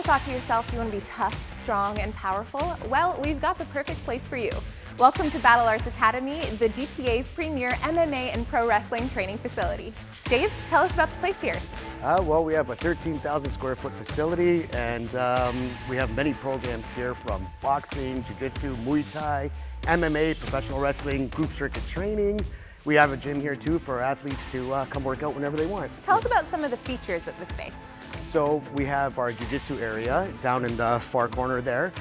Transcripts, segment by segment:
thought to yourself you want to be tough, strong, and powerful? Well, we've got the perfect place for you. Welcome to Battle Arts Academy, the GTA's premier MMA and pro wrestling training facility. Dave, tell us about the place here. Well, we have a 13,000 square foot facility, and we have many programs here from boxing, jiu-jitsu, Muay Thai, MMA, professional wrestling, group circuit training. We have a gym here too for athletes to come work out whenever they want. Tell us about some of the features of the space. So we have our jiu-jitsu area down in the far corner there.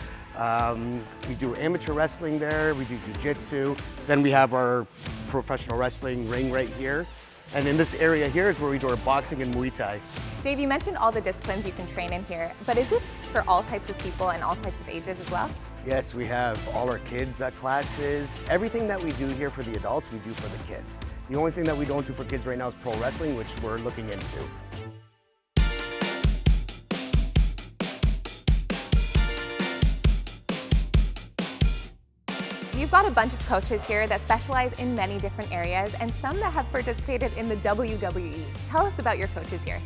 We do amateur wrestling there, we do jiu-jitsu. Then we have our professional wrestling ring right here. And in this area here is where we do our boxing and Muay Thai. Dave, you mentioned all the disciplines you can train in here, but is this for all types of people and all types of ages as well? Yes, we have all our kids classes. Everything that we do here for the adults, we do for the kids. The only thing that we don't do for kids right now is pro wrestling, which we're looking into. You've got a bunch of coaches here that specialize in many different areas and some that have participated in the WWE. Tell us about your coaches here.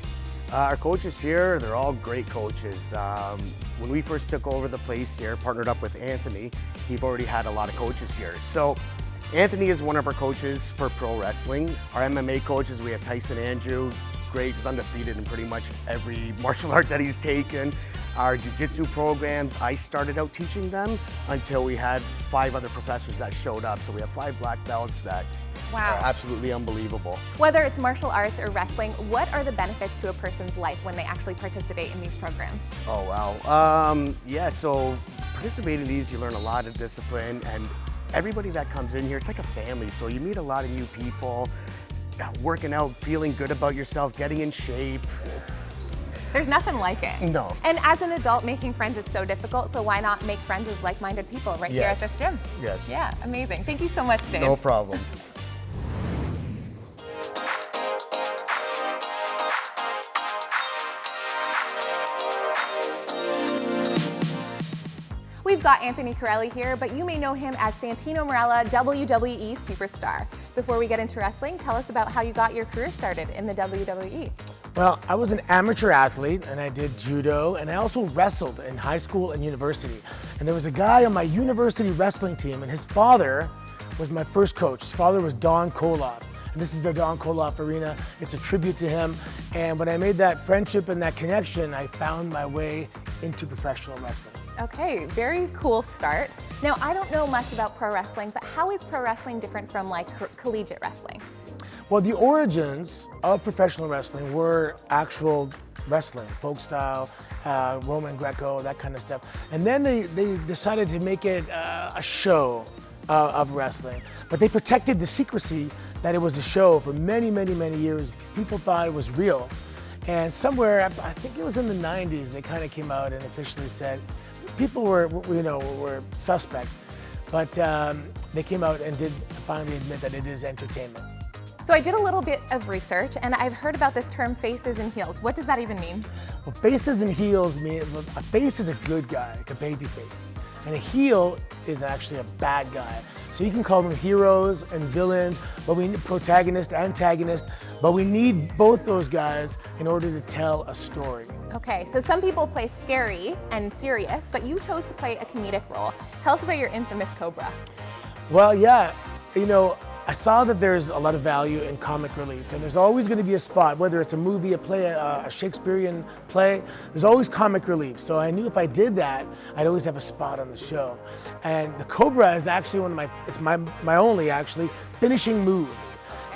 Our coaches here, they're all great coaches. When we first took over the place here, partnered up with Anthony, he've already had a lot of coaches here. So Anthony is one of our coaches for pro wrestling. Our MMA coaches, we have Tyson Andrew, great, he's undefeated in pretty much every martial art that he's taken. Our jiu-jitsu programs, I started out teaching them until we had 5 other professors that showed up. So we have 5 black belts that are absolutely unbelievable. Whether it's martial arts or wrestling, what are the benefits to a person's life when they actually participate in these programs? Oh, wow. Yeah, so participating in these, you learn a lot of discipline, and everybody that comes in here, it's like a family. So you meet a lot of new people, working out, feeling good about yourself, getting in shape. There's nothing like it. No. And as an adult, making friends is so difficult, so why not make friends with like-minded people right here at this gym? Yes. Yeah, amazing. Thank you so much, Dave. No problem. We've got Anthony Carelli here, but you may know him as Santino Marella, WWE superstar. Before we get into wrestling, tell us about how you got your career started in the WWE. Well, I was an amateur athlete and I did judo, and I also wrestled in high school and university. And there was a guy on my university wrestling team, and his father was my first coach. His father was Don Koloff. And this is the Don Koloff Arena. It's a tribute to him. And when I made that friendship and that connection, I found my way into professional wrestling. Okay, very cool start. Now, I don't know much about pro wrestling, but how is pro wrestling different from like collegiate wrestling? Well, the origins of professional wrestling were actual wrestling, folk style, Roman Greco, that kind of stuff. And then they decided to make it a show of wrestling. But they protected the secrecy that it was a show for many, many, many years. People thought it was real. And somewhere, I think it was in the 90s, they kind of came out and officially said, people were suspect, but they came out and did finally admit that it is entertainment. So I did a little bit of research, and I've heard about this term faces and heels. What does that even mean? Well, faces and heels mean, a face is a good guy, like a baby face, and a heel is actually a bad guy. So you can call them heroes and villains, but we need protagonist, antagonist, but we need both those guys in order to tell a story. Okay, so some people play scary and serious, but you chose to play a comedic role. Tell us about your Infamous COBRA. Well, yeah, you know, I saw that there's a lot of value in comic relief, and there's always going to be a spot, whether it's a movie, a play, a Shakespearean play, there's always comic relief. So I knew if I did that, I'd always have a spot on the show. And the COBRA is actually it's my only actually finishing move.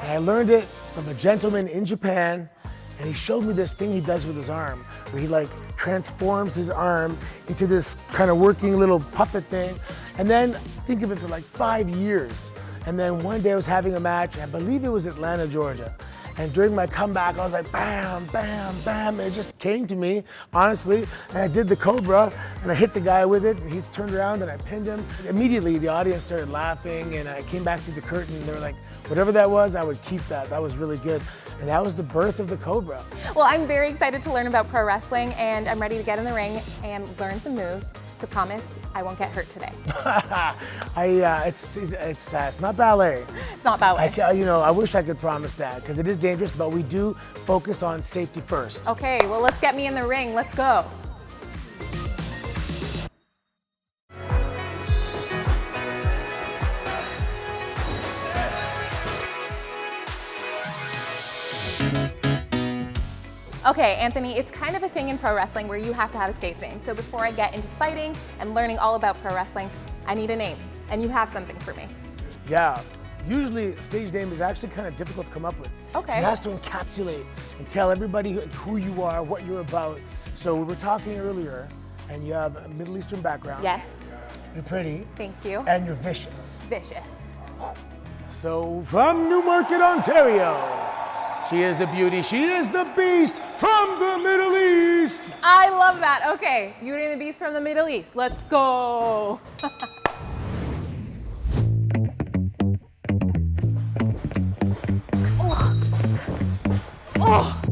And I learned it from a gentleman in Japan, and he showed me this thing he does with his arm, where he like transforms his arm into this kind of working little puppet thing. And then think of it for like 5 years. And then one day I was having a match, I believe it was Atlanta, Georgia. And during my comeback, I was like, bam, bam, bam. And it just came to me, honestly. And I did the COBRA, and I hit the guy with it, and he turned around and I pinned him. Immediately, the audience started laughing, and I came back through the curtain, and they were like, whatever that was, I would keep that. That was really good. And that was the birth of the COBRA. Well, I'm very excited to learn about pro wrestling, and I'm ready to get in the ring and learn some moves. So promise I won't get hurt today. It's not ballet. It's not ballet. I wish I could promise that, because it is dangerous, but we do focus on safety first. Okay, well, let's get me in the ring. Let's go. Okay, Anthony, it's kind of a thing in pro wrestling where you have to have a stage name. So before I get into fighting and learning all about pro wrestling, I need a name, and you have something for me. Yeah, usually a stage name is actually kind of difficult to come up with. Okay. It has to encapsulate and tell everybody who you are, what you're about. So we were talking earlier, and you have a Middle Eastern background. Yes. You're pretty. Thank you. And you're vicious. Vicious. So from Newmarket, Ontario, she is the beauty, she is the beast from the Middle East. I love that. Okay, Beauty and the Beast from the Middle East. Let's go. Oh.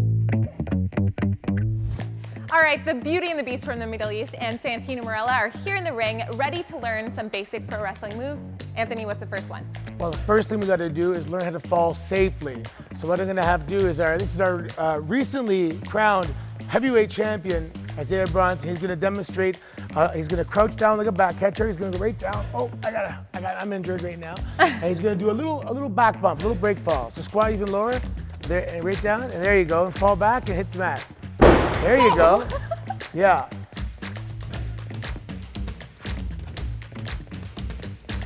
All right, the Beauty and the Beast from the Middle East and Santino Marella are here in the ring, ready to learn some basic pro wrestling moves. Anthony, what's the first one? Well, the first thing we got to do is learn how to fall safely. So what I'm going to have to do is this is our recently crowned heavyweight champion, Isaiah Bronson. He's going to demonstrate. He's going to crouch down like a back catcher. He's going to go right down. Oh, I'm injured right now. And he's going to do a little back bump, a little break fall. So squat even lower, there, and right down, and there you go, and fall back and hit the mat. There you go. Yeah.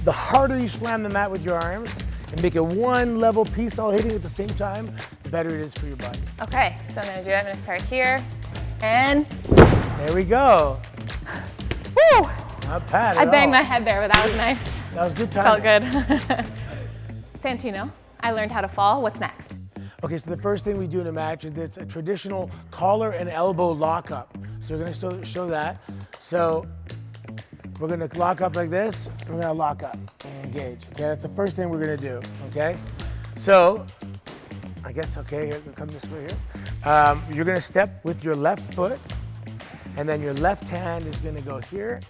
The harder you slam the mat with your arms and make it one level piece all hitting at the same time, the better it is for your body. Okay, so I'm gonna do it. I'm gonna start here, and there we go. woo! Not bad. I banged my head there, but that was nice. That was good time. Felt good. Santino, I learned how to fall. What's next? Okay, so the first thing we do in a match is it's a traditional collar and elbow lockup. So we're gonna show that. So we're gonna lock up like this, and we're gonna lock up and engage. Okay, that's the first thing we're gonna do, okay? So, I guess, okay, here, come this way here. You're gonna step with your left foot, and then your left hand is gonna go here.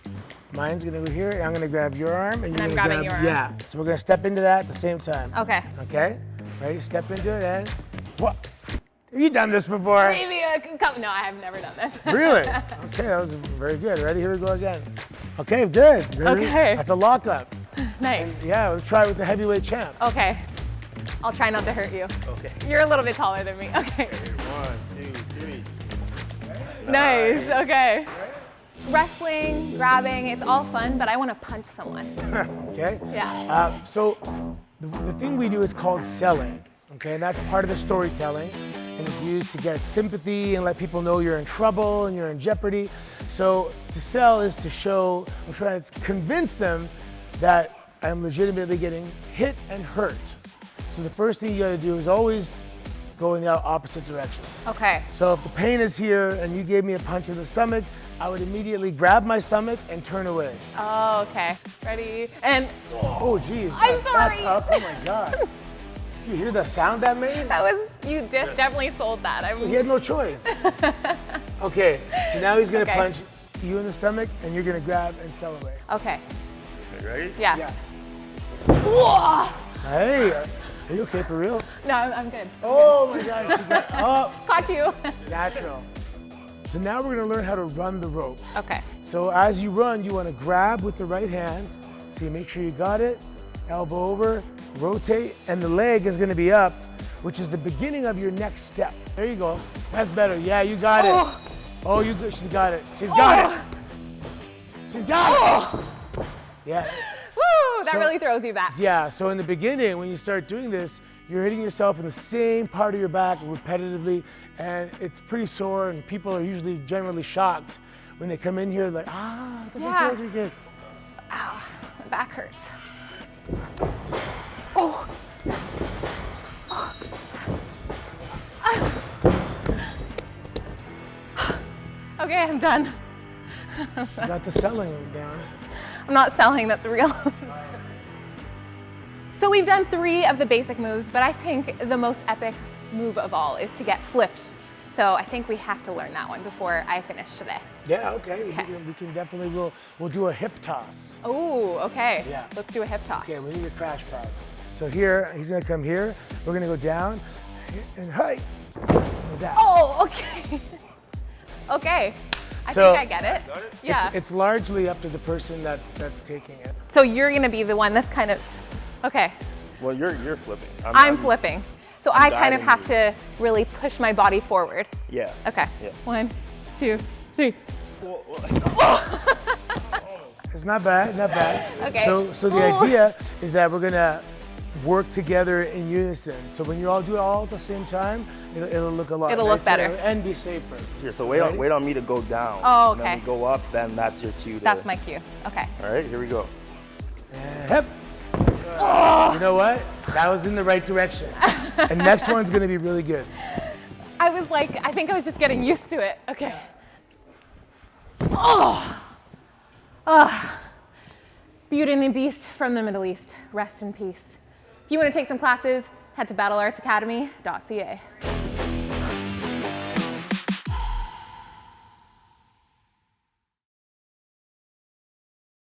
Mine's gonna go here, and I'm gonna grab your arm, and you're I'm gonna grabbing grab, your arm. yeah. So we're gonna step into that at the same time. Okay. Okay, ready, step into it, and what? Have you done this before? Maybe no, I have never done this. Really? Okay, that was very good. Ready? Here we go again. Okay, good. Okay. That's a lockup. Nice. And yeah, let's try it with the heavyweight champ. Okay. I'll try not to hurt you. Okay. You're a little bit taller than me. Okay. 1, 2, 3. Nice. Okay. Wrestling, grabbing, it's all fun, but I want to punch someone. Okay? Yeah. So the thing we do is called selling. Okay, and that's part of the storytelling. And it's used to get sympathy and let people know you're in trouble and you're in jeopardy. So to sell is to show, I'm trying to convince them that I'm legitimately getting hit and hurt. So the first thing you gotta do is always go in the opposite direction. Okay. So if the pain is here and you gave me a punch in the stomach, I would immediately grab my stomach and turn away. Oh, okay. Ready? And Oh geez. I'm sorry. That's tough. Oh my God. Did you hear the sound that made? that was, you definitely sold that. He had no choice. Okay, so now he's gonna Okay. punch you in the stomach and you're gonna grab and sell away. Okay. Okay, ready? Yeah. Yeah. Whoa! Hey, are you okay for real? No, I'm good. Oh my God, she got up. Caught you. Natural. So now we're gonna learn how to run the ropes. Okay. So as you run, you wanna grab with the right hand. So you make sure you got it, elbow over, rotate, and the leg is gonna be up, which is the beginning of your next step. There you go. That's better. Yeah, you got it. Oh, you good. She's got it. She's got it. She's got it. Yeah. Woo! That So- really throws you back. Yeah, so in the beginning, when you start doing this, you're hitting yourself in the same part of your back repetitively, and it's pretty sore, and people are usually generally shocked when they come in here, like, it doesn't Yeah. feel too good. Ow, my back hurts. Okay, I'm done. You got the selling down. I'm not selling, that's real. So we've done 3 of the basic moves, but I think the most epic move of all is to get flipped. So I think we have to learn that one before I finish today. Yeah, okay. Okay. We can definitely, we'll do a hip toss. Oh, okay. Yeah. Let's do a hip toss. Okay, we need a crash pad. So here, he's gonna come here. We're gonna go down, and hey, go down. Oh, okay. Okay. I So- think I get it. Got it? Yeah. It's largely up to the person that's taking it. So you're gonna be the one that's kind of, okay. Well, you're flipping. I'm flipping. So I kind of have to really push my body forward. Yeah. Okay. Yeah. 1, 2, 3. It's not bad, not bad. Okay. So the idea is that we're gonna work together in unison. So when you all do it all at the same time, it'll look a lot It'll look nicer better. and be safer. Here, so wait on me to go down. Oh, And then okay. we go up, then that's your cue. That's my cue. Okay. All right, here we go. And hip. You know what? That was in the right direction. And next one's gonna be really good. I was like, I think I was just getting used to it. Okay. Oh. Oh. Beauty and the Beast from the Middle East. Rest in peace. If you want to take some classes, head to battleartsacademy.ca.